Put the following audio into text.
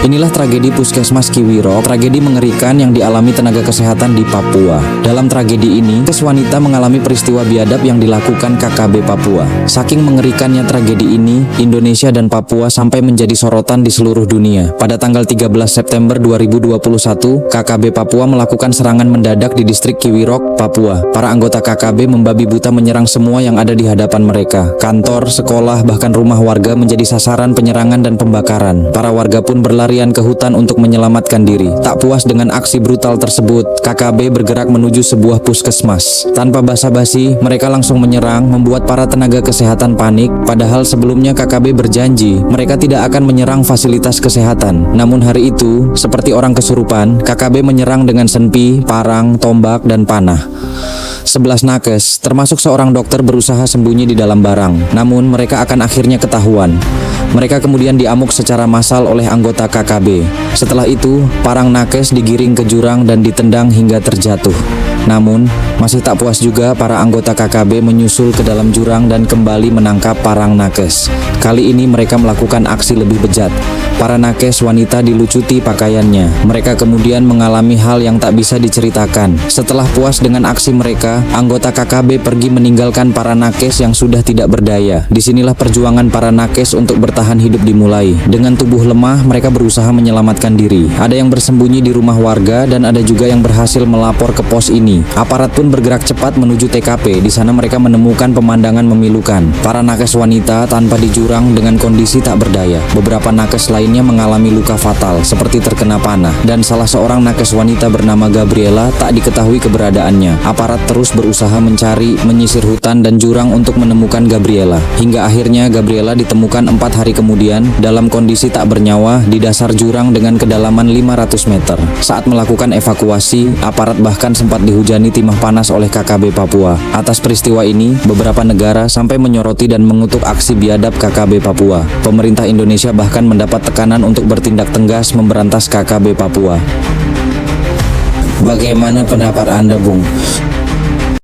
Inilah tragedi Puskesmas Kiwirok, tragedi mengerikan yang dialami tenaga kesehatan di Papua. Dalam tragedi ini, wanita mengalami peristiwa biadab yang dilakukan KKB Papua. Saking mengerikannya tragedi ini, Indonesia dan Papua sampai menjadi sorotan di seluruh dunia. Pada tanggal 13 September 2021, KKB Papua melakukan serangan mendadak di distrik Kiwirok, Papua. Para anggota KKB membabi buta menyerang semua yang ada di hadapan mereka. Kantor, sekolah, bahkan rumah warga menjadi sasaran penyerangan dan pembakaran. Para warga pun berlarian ke hutan untuk menyelamatkan diri. Tak puas dengan aksi brutal tersebut, KKB bergerak menuju sebuah puskesmas. Tanpa basa-basi, mereka langsung menyerang, membuat para tenaga kesehatan panik. Padahal sebelumnya KKB berjanji mereka tidak akan menyerang fasilitas kesehatan. Namun hari itu, seperti orang kesurupan, KKB menyerang dengan senpi, parang, tombak, dan panah. 11 nakes, termasuk seorang dokter berusaha sembunyi di dalam barang. Namun mereka akan akhirnya ketahuan. Mereka kemudian diamuk secara massal oleh anggota KKB. Setelah itu, parang nakes digiring ke jurang dan ditendang hingga terjatuh. Namun, masih tak puas juga para anggota KKB menyusul ke dalam jurang dan kembali menangkap parang nakes. Kali ini mereka melakukan aksi lebih bejat. Para nakes wanita dilucuti pakaiannya. Mereka kemudian mengalami hal yang tak bisa diceritakan. Setelah puas dengan aksi mereka, anggota KKB pergi meninggalkan para nakes yang sudah tidak berdaya. Disinilah perjuangan para nakes untuk bertahan hidup dimulai. Dengan tubuh lemah, mereka berusaha menyelamatkan diri. Ada yang bersembunyi di rumah warga dan ada juga yang berhasil melapor ke pos ini. Aparat pun bergerak cepat menuju TKP. Di sana mereka menemukan pemandangan memilukan. Para nakes wanita tanpa di jurang dengan kondisi tak berdaya. Beberapa nakes lainnya mengalami luka fatal seperti terkena panah. Dan salah seorang nakes wanita bernama Gabriela tak diketahui keberadaannya. Aparat terus berusaha mencari, menyisir hutan dan jurang untuk menemukan Gabriela. Hingga akhirnya Gabriela ditemukan 4 hari kemudian dalam kondisi tak bernyawa di dasar jurang dengan kedalaman 500 meter. Saat melakukan evakuasi, aparat bahkan sempat dihujani timah panas oleh KKB Papua. Atas peristiwa ini, beberapa negara sampai menyoroti dan mengutuk aksi biadab KKB Papua. Pemerintah Indonesia bahkan mendapat tekanan untuk bertindak tegas memberantas KKB Papua. Bagaimana pendapat Anda, Bung?